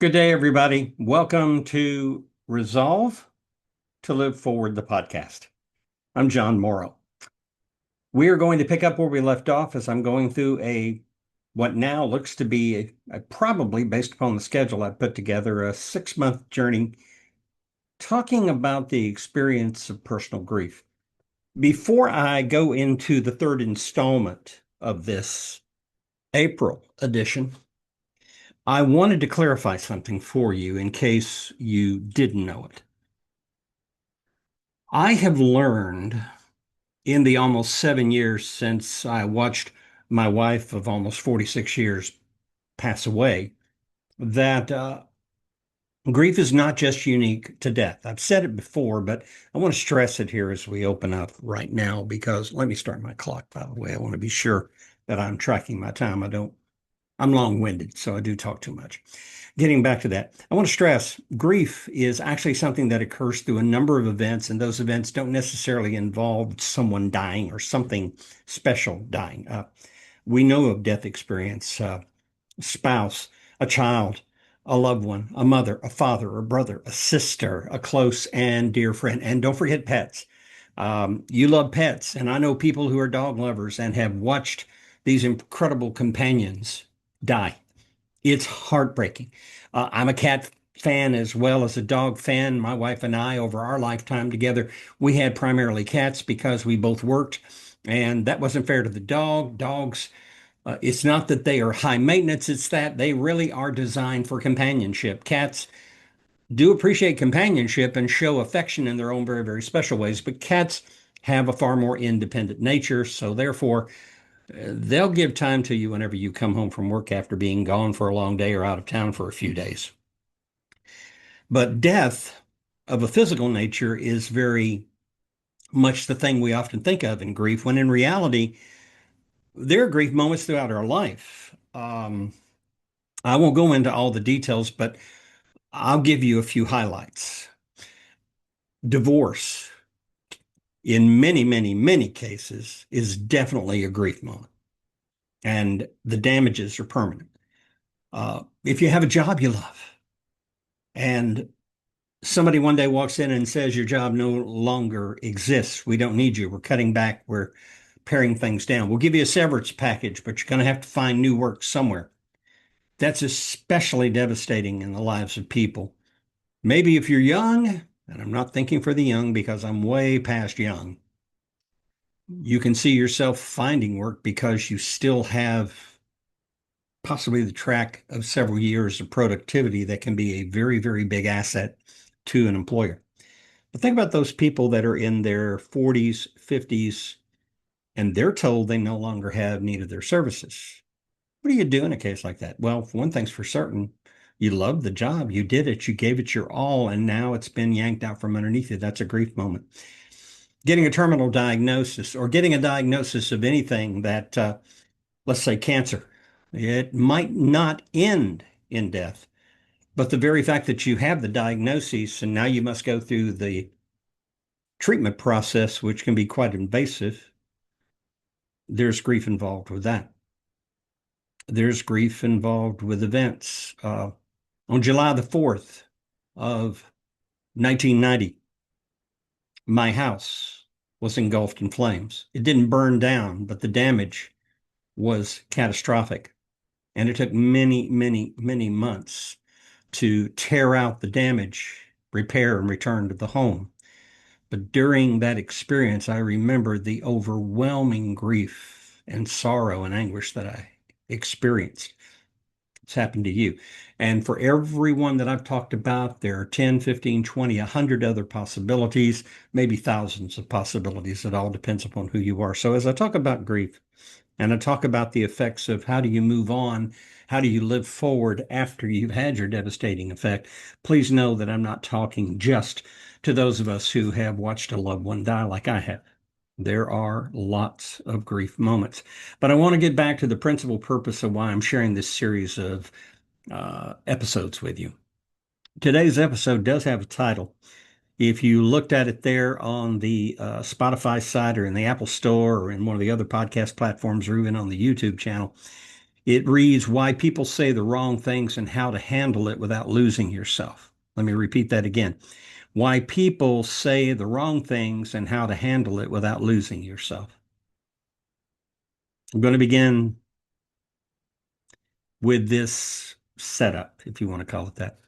Good day, everybody. Welcome to Resolve to Live Forward, the podcast. I'm John Morrow. We are going to pick up where we left off as I'm going through what now looks to be probably based upon the schedule I put together, a 6-month journey talking about the experience of personal grief. Before I go into the third installment of this April edition, I wanted to clarify something for you in case you didn't know it. I have learned in the almost 7 years since I watched my wife of almost 46 years pass away that grief is not just unique to death. I've said it before, but I want to stress it here as we open up right now because let me start my clock, by the way. I want to be sure that I'm tracking my time. I'm long-winded, so I do talk too much. Getting back to that, I want to stress grief is actually something that occurs through a number of events, and those events don't necessarily involve someone dying or something special dying. We know of death experience, spouse, a child, a loved one, a mother, a father, a brother, a sister, a close and dear friend. And don't forget pets. You love pets, and I know people who are dog lovers and have watched these incredible companions die. It's heartbreaking. I'm a cat fan as well as a dog fan. My wife and I, over our lifetime together, we had primarily cats because we both worked, and that wasn't fair to the dog. Dogs, it's not that they are high maintenance, it's that they really are designed for companionship. Cats do appreciate companionship and show affection in their own very, very special ways, but cats have a far more independent nature, so therefore, they'll give time to you whenever you come home from work after being gone for a long day or out of town for a few days. But death of a physical nature is very much the thing we often think of in grief, when in reality, there are grief moments throughout our life. I won't go into all the details, but I'll give you a few highlights. Divorce, in many, many, many cases, is definitely a grief moment, and the damages are permanent. If you have a job you love, and somebody one day walks in and says your job no longer exists, we don't need you, we're cutting back, we're paring things down, we'll give you a severance package, but you're going to have to find new work somewhere. That's especially devastating in the lives of people. Maybe if you're young, and I'm not thinking for the young because I'm way past young, you can see yourself finding work because you still have possibly the track of several years of productivity that can be a very, very big asset to an employer. But think about those people that are in their 40s, 50s, and they're told they no longer have need of their services. What do you do in a case like that? Well, one thing's for certain, you love the job, you did it, you gave it your all, and now it's been yanked out from underneath you. That's a grief moment. Getting a terminal diagnosis or getting a diagnosis of anything that, let's say cancer, it might not end in death, but the very fact that you have the diagnosis and now you must go through the treatment process, which can be quite invasive, there's grief involved with that. There's grief involved with events. On July the 4th of 1990, my house was engulfed in flames. It didn't burn down, but the damage was catastrophic. And it took many, many, many months to tear out the damage, repair, and return to the home. But during that experience, I remember the overwhelming grief and sorrow and anguish that I experienced. It's happened to you. And for everyone that I've talked about, there are 10, 15, 20, 100 other possibilities, maybe thousands of possibilities. It all depends upon who you are. So as I talk about grief and I talk about the effects of how do you move on, how do you live forward after you've had your devastating effect, please know that I'm not talking just to those of us who have watched a loved one die like I have. There are lots of grief moments. But I want to get back to the principal purpose of why I'm sharing this series of episodes with you. Today's episode does have a title. If you looked at it there on the Spotify site or in the Apple Store or in one of the other podcast platforms or even on the YouTube channel, It reads, Why People Say the Wrong Things and How to Handle It Without Losing Yourself. Let me repeat that again. Why People Say the Wrong Things and How to Handle It Without Losing Yourself. I'm going to begin with this setup, if you want to call it that.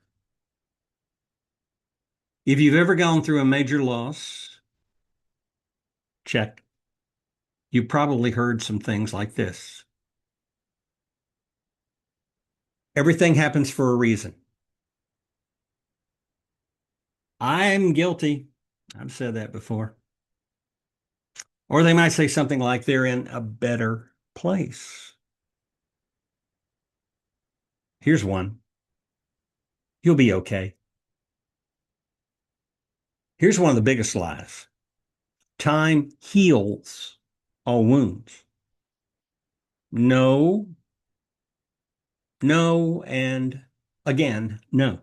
If you've ever gone through a major loss, check. You probably heard some things like this. Everything happens for a reason. I'm guilty. I've said that before. Or they might say something like they're in a better place. Here's one. You'll be okay. Here's one of the biggest lies. Time heals all wounds. No, no, and again, no.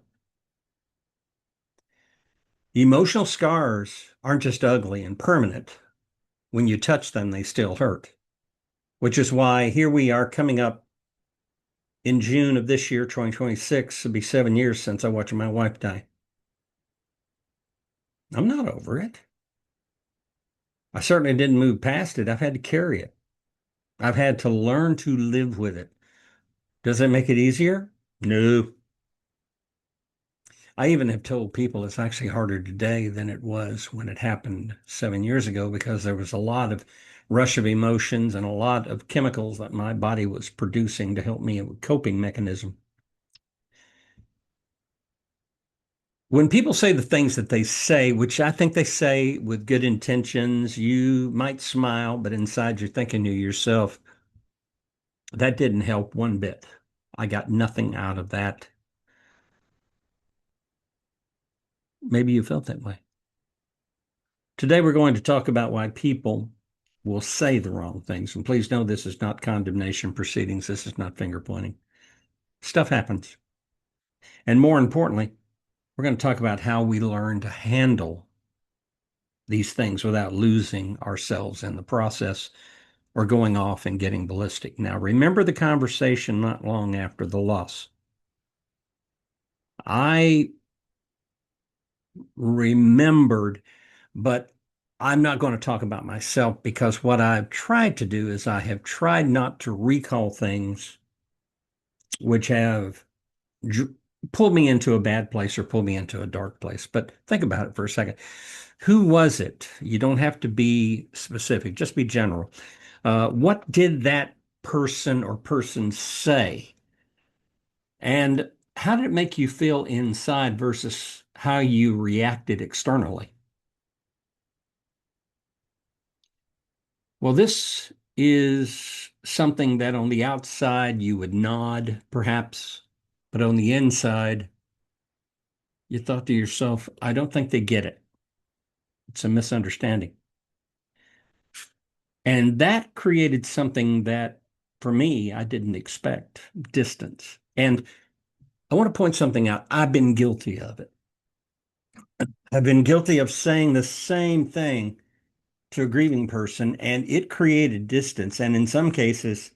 Emotional scars aren't just ugly and permanent. When you touch them, they still hurt, which is why here we are coming up in June of this year, 2026. It'll be 7 years since I watched my wife die. I'm not over it. I certainly didn't move past it. I've had to carry it. I've had to learn to live with it. Does it make it easier? No. I even have told people it's actually harder today than it was when it happened 7 years ago because there was a lot of rush of emotions and a lot of chemicals that my body was producing to help me with coping mechanism. When people say the things that they say, which I think they say with good intentions, you might smile, but inside you're thinking to yourself, that didn't help one bit. I got nothing out of that. Maybe you felt that way. Today, we're going to talk about why people will say the wrong things. And please know this is not condemnation proceedings. This is not finger pointing. Stuff happens. And more importantly, we're going to talk about how we learn to handle these things without losing ourselves in the process or going off and getting ballistic. Now, remember the conversation not long after the loss. I remembered, but I'm not going to talk about myself because what I've tried to do is I have tried not to recall things which have pulled me into a bad place or pulled me into a dark place. But think about it for a second. Who was it? You don't have to be specific, just be general. What did that person or persons say? And how did it make you feel inside versus how you reacted externally? Well, this is something that on the outside you would nod, perhaps, but on the inside, you thought to yourself, I don't think they get it. It's a misunderstanding. And that created something that, for me, I didn't expect distance. And I want to point something out. I've been guilty of it. I've been guilty of saying the same thing to a grieving person, and it created distance. And in some cases,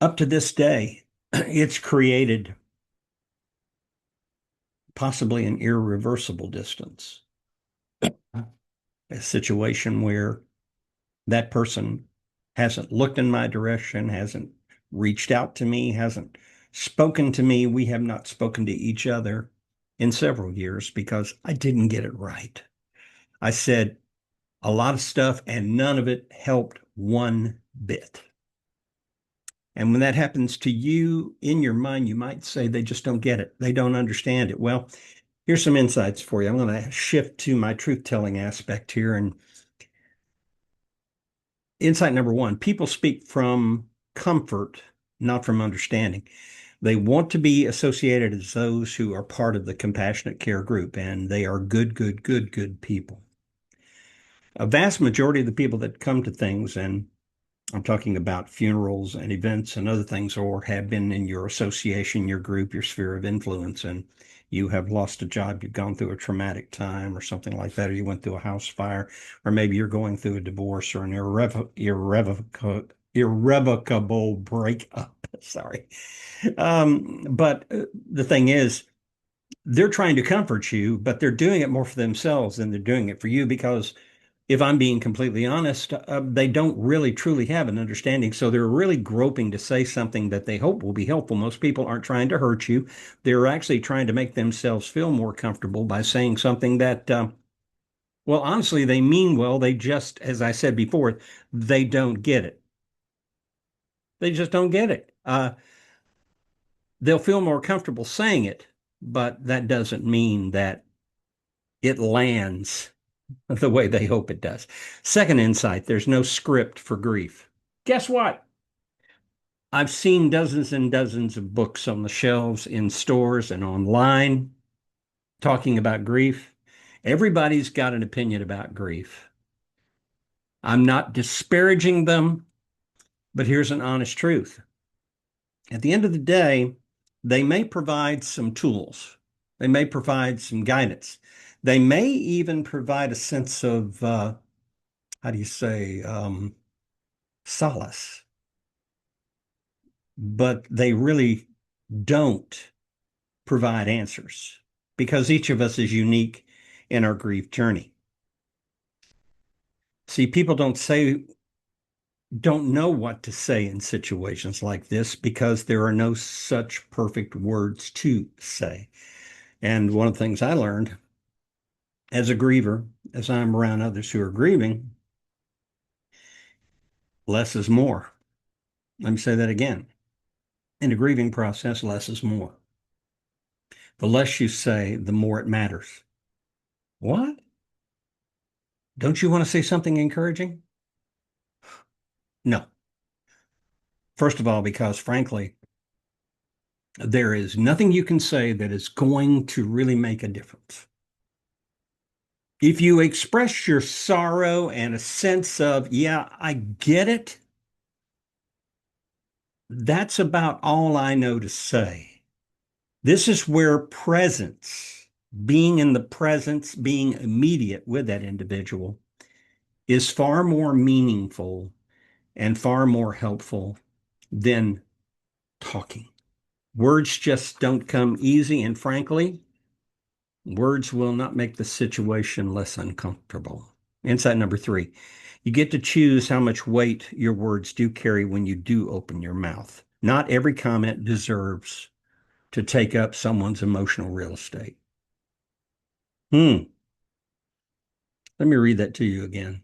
up to this day, it's created possibly an irreversible distance, a situation where that person hasn't looked in my direction, hasn't reached out to me, hasn't spoken to me. We have not spoken to each other in several years because I didn't get it right. I said a lot of stuff and none of it helped one bit. And when that happens to you in your mind, you might say they just don't get it. They don't understand it. Well, here's some insights for you. I'm going to shift to my truth-telling aspect here. And insight number one, people speak from comfort, not from understanding. They want to be associated as those who are part of the compassionate care group, and they are good, good, good, good people. A vast majority of the people that come to things, and I'm talking about funerals and events and other things, or have been in your association, your group, your sphere of influence, and you have lost a job, you've gone through a traumatic time or something like that, or you went through a house fire, or maybe you're going through a divorce or an irrevocable breakup. Sorry. But the thing is, they're trying to comfort you, but they're doing it more for themselves than they're doing it for you because if I'm being completely honest, they don't really truly have an understanding. So they're really groping to say something that they hope will be helpful. Most people aren't trying to hurt you. They're actually trying to make themselves feel more comfortable by saying something that, well, honestly, they mean well. They just, as I said before, they don't get it. They just don't get it. They'll feel more comfortable saying it, but that doesn't mean that it lands the way they hope it does. Second insight, there's no script for grief. Guess what? I've seen dozens and dozens of books on the shelves in stores and online talking about grief. Everybody's got an opinion about grief. I'm not disparaging them, but here's an honest truth. At the end of the day, they may provide some tools, they may provide some guidance, they may even provide a sense of, how do you say, solace, but they really don't provide answers because each of us is unique in our grief journey. See, people don't know what to say in situations like this because there are no such perfect words to say. And one of the things I learned as a griever, as I'm around others who are grieving, less is more. Let me say that again. In the grieving process, less is more. The less you say, the more it matters. What? Don't you want to say something encouraging? No. First of all, because frankly, there is nothing you can say that is going to really make a difference. If you express your sorrow and a sense of, yeah, I get it, that's about all I know to say. This is where presence, being in the presence, being immediate with that individual, is far more meaningful and far more helpful than talking. Words just don't come easy, and frankly, words will not make the situation less uncomfortable. Insight number three, you get to choose how much weight your words do carry when you do open your mouth. Not every comment deserves to take up someone's emotional real estate. Let me read that to you again.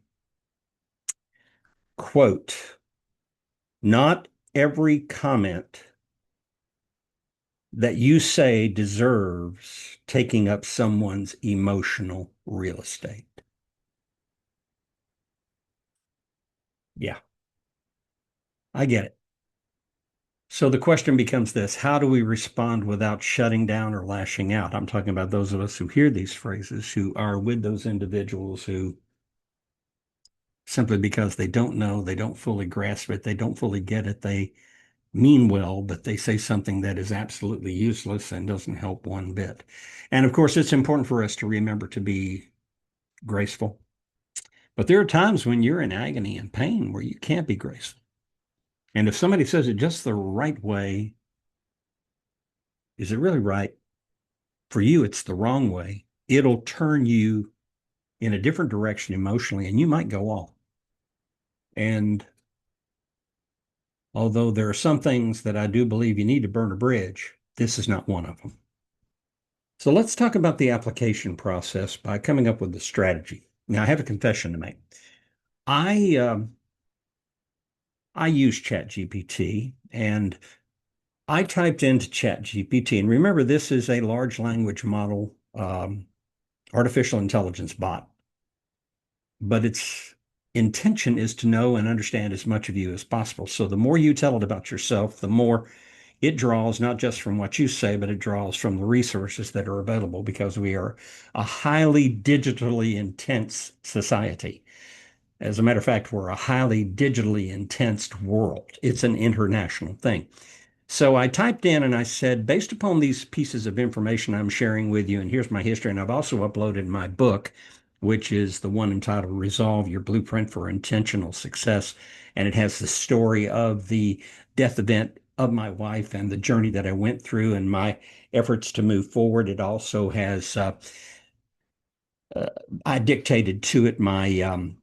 Quote, not every comment that you say deserves taking up someone's emotional real estate. Yeah, I get it. So the question becomes this, how do we respond without shutting down or lashing out? I'm talking about those of us who hear these phrases, who are with those individuals who simply because they don't know, they don't fully grasp it, they don't fully get it, they mean well, but they say something that is absolutely useless and doesn't help one bit. And of course, it's important for us to remember to be graceful. But there are times when you're in agony and pain where you can't be graceful. And if somebody says it just the right way, is it really right? For you, it's the wrong way. It'll turn you in a different direction emotionally, and you might go off. And although there are some things that I do believe you need to burn a bridge, this is not one of them. So let's talk about the application process by coming up with the strategy. Now, I have a confession to make. I I use ChatGPT and I typed into ChatGPT, and remember, this is a large language model, artificial intelligence bot, but its intention is to know and understand as much of you as possible. So the more you tell it about yourself, the more it draws not just from what you say, but it draws from the resources that are available because we are a highly digitally intense society. As a matter of fact, we're a highly digitally intense world. It's an international thing. So I typed in and I said, based upon these pieces of information I'm sharing with you, and here's my history, and I've also uploaded my book, which is the one entitled Resolve Your Blueprint for Intentional Success. and it has the story of the death event of my wife and the journey that I went through and my efforts to move forward. It also has uh, I dictated to it my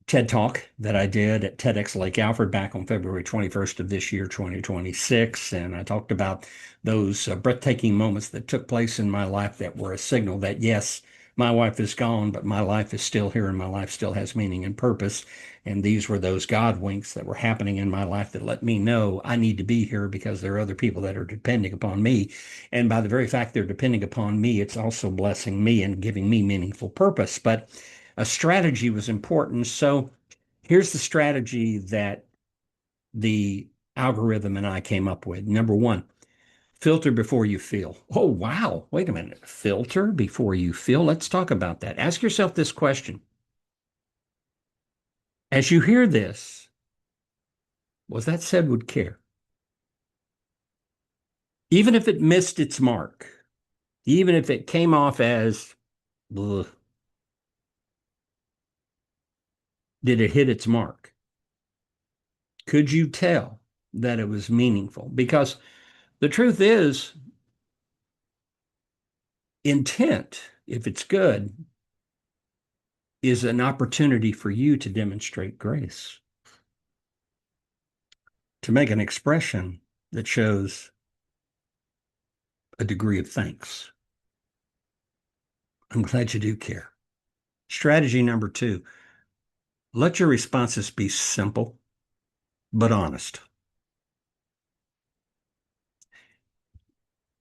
TED Talk that I did at TEDx Lake Alfred back on February 21st of this year, 2026. And I talked about those breathtaking moments that took place in my life that were a signal that, yes, my wife is gone, but my life is still here and my life still has meaning and purpose. And these were those God winks that were happening in my life that let me know I need to be here because there are other people that are depending upon me. And by the very fact they're depending upon me, it's also blessing me and giving me meaningful purpose. But a strategy was important. So here's the strategy that the algorithm and I came up with. Number one, filter before you feel. Oh, wow. Wait a minute. Filter before you feel. Let's talk about that. Ask yourself this question. As you hear this, was that said with care? Even if it missed its mark, even if it came off as, ugh, did it hit its mark? Could you tell that it was meaningful? Because the truth is, intent, if it's good, is an opportunity for you to demonstrate grace, to make an expression that shows a degree of thanks. I'm glad you do care. Strategy number two, let your responses be simple but honest.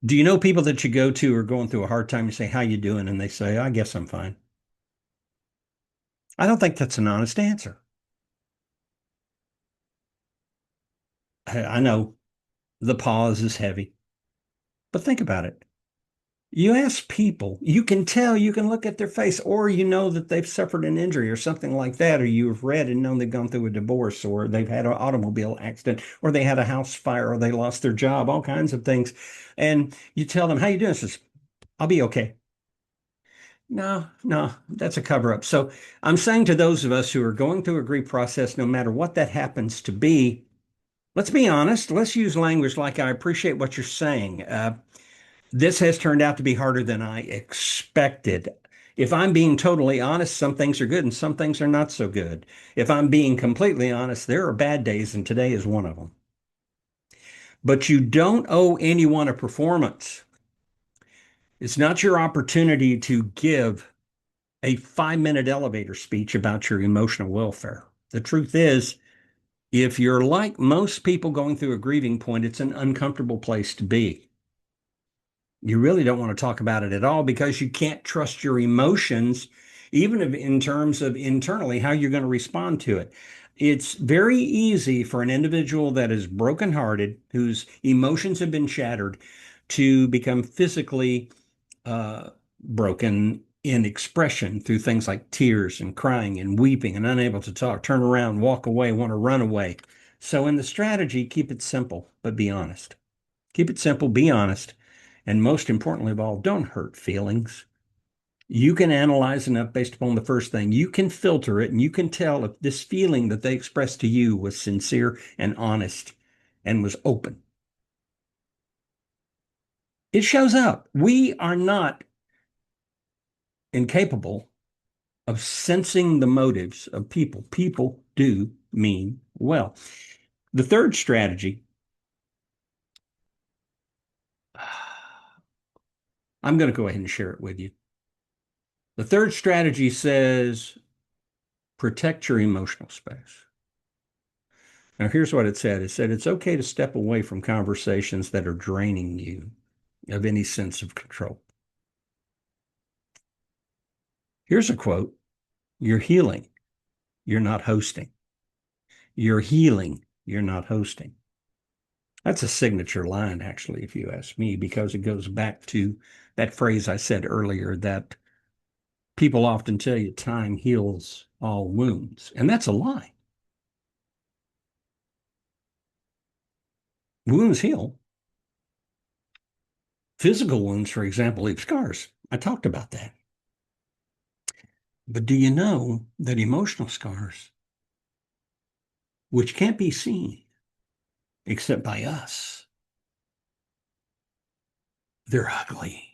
Do you know people that you go to are going through a hard time? You say, "How you doing?" And they say, "I guess I'm fine." I don't think that's an honest answer. I know the pause is heavy, but think about it. You ask people, you can tell, you can look at their face, or you know that they've suffered an injury or something like that, or you've read and known they've gone through a divorce, or they've had an automobile accident, or they had a house fire, or they lost their job, all kinds of things. And you tell them, "How you doing?" Says, "I'll be okay." No, no, that's a cover up. So I'm saying to those of us who are going through a grief process, no matter what that happens to be, let's be honest. Let's use language like, "I appreciate what you're saying. This has turned out to be harder than I expected." If I'm being totally honest, some things are good and some things are not so good. If I'm being completely honest, there are bad days, and today is one of them. But you don't owe anyone a performance. It's not your opportunity to give a 5 minute elevator speech about your emotional welfare. The truth is, if you're like most people going through a grieving point, it's an uncomfortable place to be. You really don't want to talk about it at all because you can't trust your emotions, even if in terms of internally how you're going to respond to it. It's very easy for an individual that is brokenhearted, whose emotions have been shattered, to become physically uh, broken in expression through things like tears and crying and weeping and unable to talk, turn around, walk away, want to run away. So, in the strategy, keep it simple, but be honest. Keep it simple, be honest. And most importantly of all, don't hurt feelings. You can analyze enough based upon the first thing. You can filter it and you can tell if this feeling that they expressed to you was sincere and honest and was open. It shows up. We are not incapable of sensing the motives of people. People do mean well. The third strategy, I'm going to go ahead and share it with you. The third strategy says protect your emotional space. Now, here's what it said. It said it's okay to step away from conversations that are draining you of any sense of control. Here's a quote. You're healing. You're not hosting. You're healing. You're not hosting. That's a signature line, actually, if you ask me, because it goes back to that phrase I said earlier that people often tell you time heals all wounds. And that's a lie. Wounds heal. Physical wounds, for example, leave scars. I talked about that. But do you know that emotional scars which can't be seen except by us. They're ugly.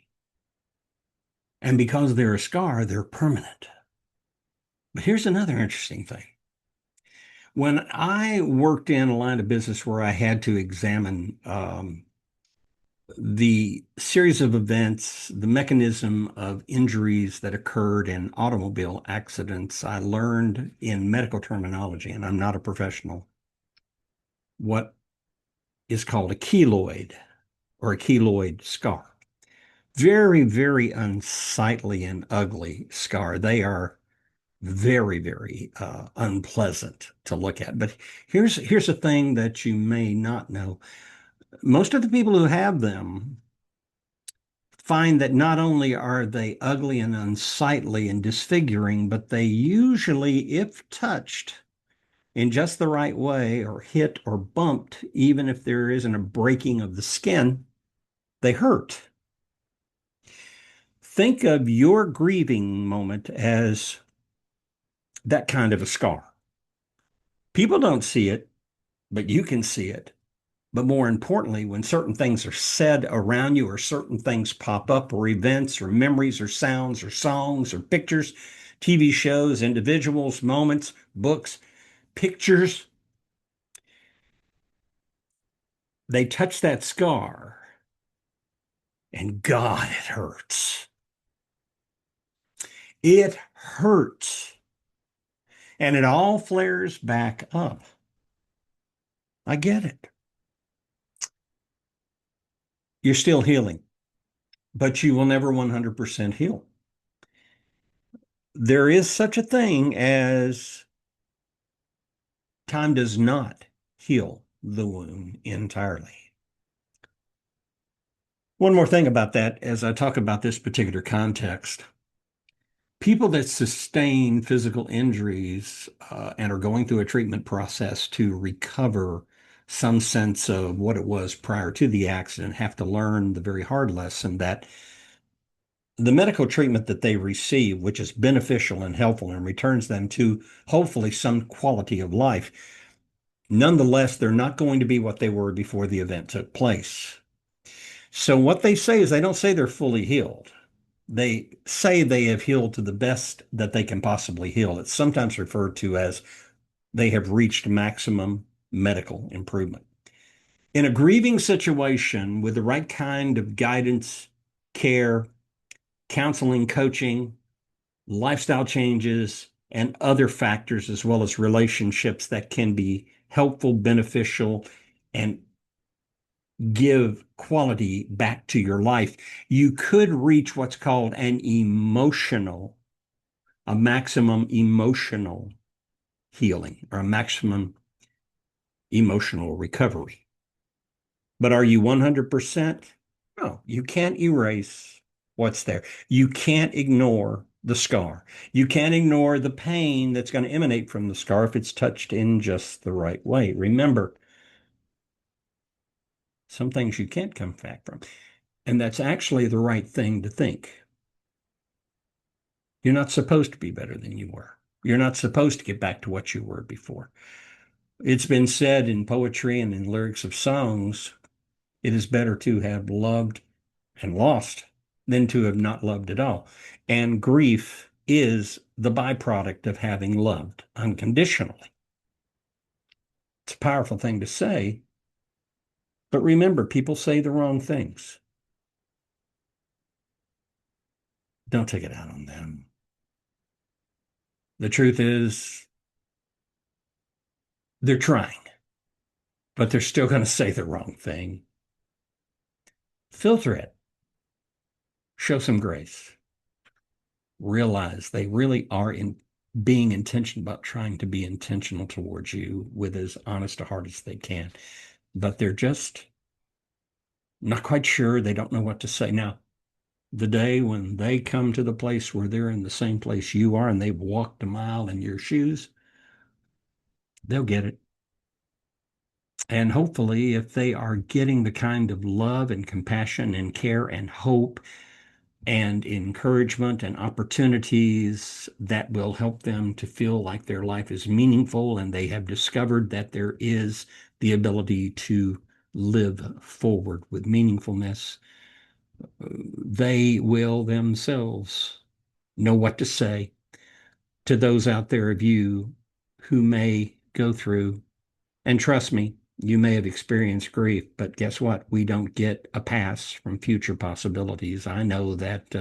And because they're a scar, they're permanent. But here's another interesting thing. When I worked in a line of business where I had to examine the series of events, the mechanism of injuries that occurred in automobile accidents, I learned in medical terminology, and I'm not a professional, what is called a keloid or a keloid scar. Very, very unsightly and ugly scar. They are very, very unpleasant to look at. But here's a thing that you may not know. Most of the people who have them find that not only are they ugly and unsightly and disfiguring, but they usually, if touched in just the right way or hit or bumped, even if there isn't a breaking of the skin, they hurt. Think of your grieving moment as that kind of a scar. People don't see it, but you can see it. But more importantly, when certain things are said around you, or certain things pop up, or events, or memories, or sounds, or songs, or pictures, TV shows, individuals, moments, books, pictures, they touch that scar, and God, it hurts. It hurts. And it all flares back up. I get it. You're still healing, but you will never 100% heal. There is such a thing as time does not heal the wound entirely. One more thing about that as I talk about this particular context. People that sustain physical injuries and are going through a treatment process to recover some sense of what it was prior to the accident have to learn the very hard lesson that the medical treatment that they receive, which is beneficial and helpful and returns them to hopefully some quality of life, nonetheless, they're not going to be what they were before the event took place. So what they say is they don't say they're fully healed. They say they have healed to the best that they can possibly heal. It's sometimes referred to as they have reached maximum medical improvement. In a grieving situation with the right kind of guidance, care, counseling, coaching, lifestyle changes, and other factors, as well as relationships that can be helpful, beneficial, and give quality back to your life, you could reach what's called a maximum emotional healing or a maximum emotional recovery. But are you 100%? No, you can't erase what's there. You can't ignore the scar. You can't ignore the pain that's going to emanate from the scar if it's touched in just the right way. Remember, some things you can't come back from. And that's actually the right thing to think. You're not supposed to be better than you were. You're not supposed to get back to what you were before. It's been said in poetry and in lyrics of songs, it is better to have loved and lost than to have not loved at all. And grief is the byproduct of having loved unconditionally. It's a powerful thing to say, but remember, people say the wrong things. Don't take it out on them. The truth is, they're trying, but they're still going to say the wrong thing. Filter it. Show some grace. Realize they really are in being intentional about trying to be intentional towards you with as honest a heart as they can. But they're just not quite sure. They don't know what to say. Now, the day when they come to the place where they're in the same place you are and they've walked a mile in your shoes, they'll get it. And hopefully, if they are getting the kind of love and compassion and care and hope and encouragement and opportunities that will help them to feel like their life is meaningful and they have discovered that there is the ability to live forward with meaningfulness, they will themselves know what to say to those out there of you who may go through. And trust me, you may have experienced grief, but guess what? We don't get a pass from future possibilities. I know that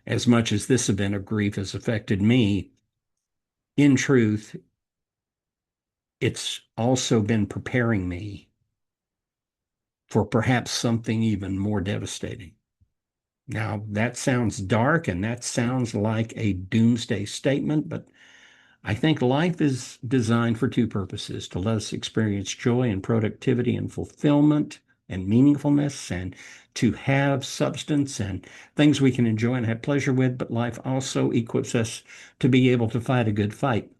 as much as this event of grief has affected me, in truth, it's also been preparing me for perhaps something even more devastating. Now, that sounds dark and that sounds like a doomsday statement, but I think life is designed for two purposes: to let us experience joy and productivity and fulfillment and meaningfulness, and to have substance and things we can enjoy and have pleasure with. But life also equips us to be able to fight a good fight,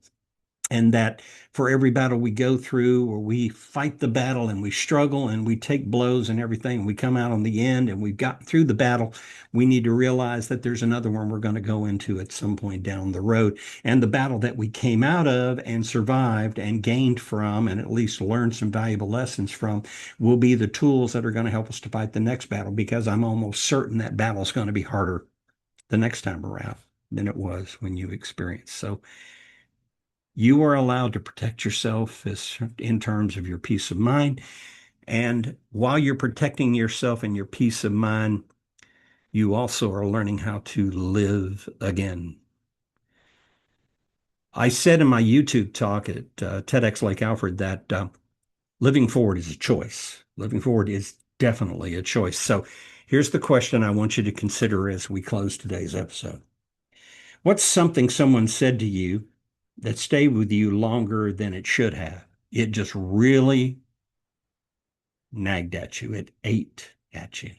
and that for every battle we go through, or we fight the battle and we struggle and we take blows and everything, and we come out on the end and we've gotten through the battle, we need to realize that there's another one we're going to go into at some point down the road. And the battle that we came out of and survived and gained from, and at least learned some valuable lessons from, will be the tools that are going to help us to fight the next battle, because I'm almost certain that battle is going to be harder the next time around than it was when you experienced. So you are allowed to protect yourself as in terms of your peace of mind. And while you're protecting yourself and your peace of mind, you also are learning how to live again. I said in my YouTube talk at TEDx Lake Alfred that living forward is a choice. Living forward is definitely a choice. So here's the question I want you to consider as we close today's episode. What's something someone said to you that stayed with you longer than it should have? It just really nagged at you. It ate at you.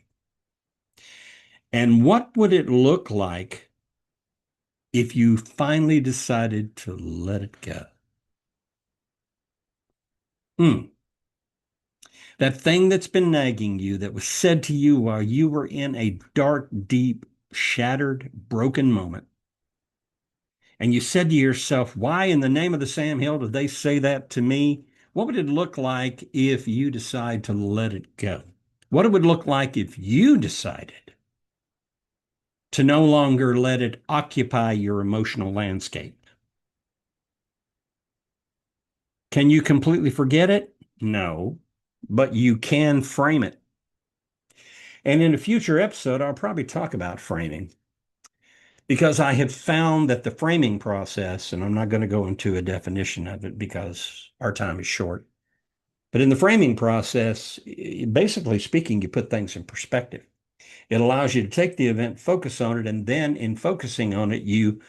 And what would it look like if you finally decided to let it go? Hmm. That thing that's been nagging you, that was said to you while you were in a dark, deep, shattered, broken moment. And you said to yourself, why in the name of the Sam Hill did they say that to me? What would it look like if you decide to let it go? What it would look like if you decided to no longer let it occupy your emotional landscape? Can you completely forget it? No, but you can frame it. And in a future episode, I'll probably talk about framing, because I have found that the framing process, and I'm not going to go into a definition of it because our time is short, but in the framing process, basically speaking, you put things in perspective. It allows you to take the event, focus on it, and then in focusing on it, you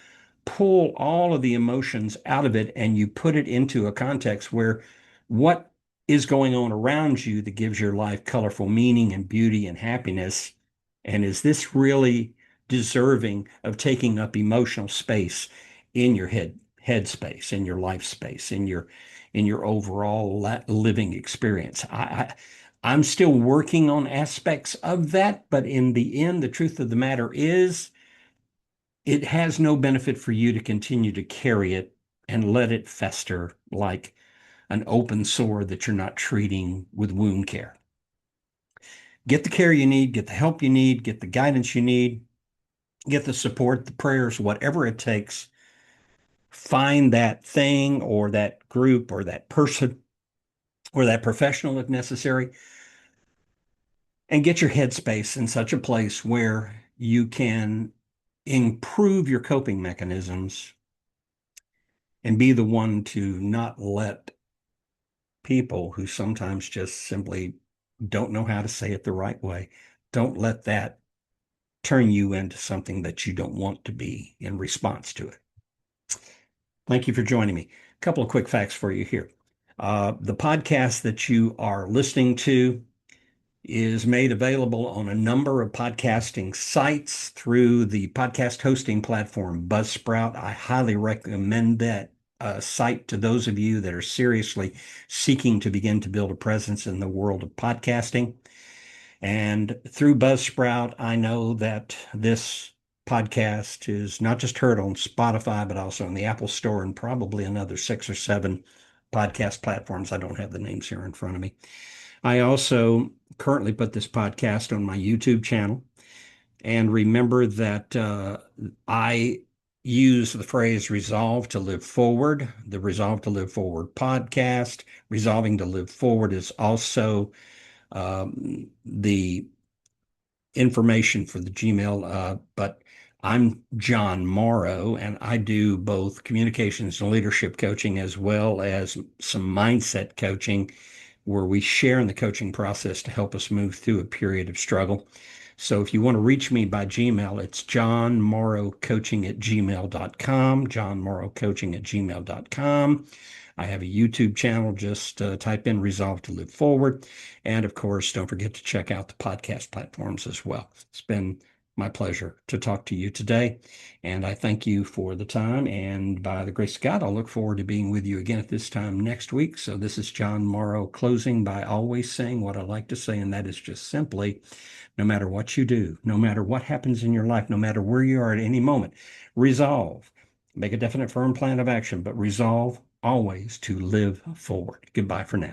pull all of the emotions out of it and you put it into a context where what is going on around you that gives your life colorful meaning and beauty and happiness. And is this really deserving of taking up emotional space in your head space, in your life space, in your overall living experience? I'm still working on aspects of that, but in the end, the truth of the matter is it has no benefit for you to continue to carry it and let it fester like an open sore that you're not treating with wound care. Get the care you need, get the help you need, get the guidance you need, get the support, the prayers, whatever it takes. Find that thing or that group or that person or that professional if necessary, and get your headspace in such a place where you can improve your coping mechanisms and be the one to not let people who sometimes just simply don't know how to say it the right way, don't let that turn you into something that you don't want to be in response to it. Thank you for joining me. A couple of quick facts for you here. The podcast that you are listening to is made available on a number of podcasting sites through the podcast hosting platform Buzzsprout. I highly recommend that site to those of you that are seriously seeking to begin to build a presence in the world of podcasting. And through Buzzsprout, I know that this podcast is not just heard on Spotify, but also on the Apple Store and probably another six or seven podcast platforms. I don't have the names here in front of me. I also currently put this podcast on my YouTube channel. And remember that I use the phrase resolve to live forward. The Resolve to Live Forward podcast. Resolving to live forward is also the information for the Gmail, but I'm John Morrow, and I do both communications and leadership coaching as well as some mindset coaching, where we share in the coaching process to help us move through a period of struggle. So if you want to reach me by Gmail, it's johnmorrowcoaching@gmail.com, johnmorrowcoaching@gmail.com. I have a YouTube channel. Just type in Resolve to Live Forward. And of course, don't forget to check out the podcast platforms as well. It's been my pleasure to talk to you today. And I thank you for the time. And by the grace of God, I'll look forward to being with you again at this time next week. So this is John Morrow closing by always saying what I like to say, and that is just simply, no matter what you do, no matter what happens in your life, no matter where you are at any moment, resolve. Make a definite, firm plan of action, but resolve always to live forward. Goodbye for now.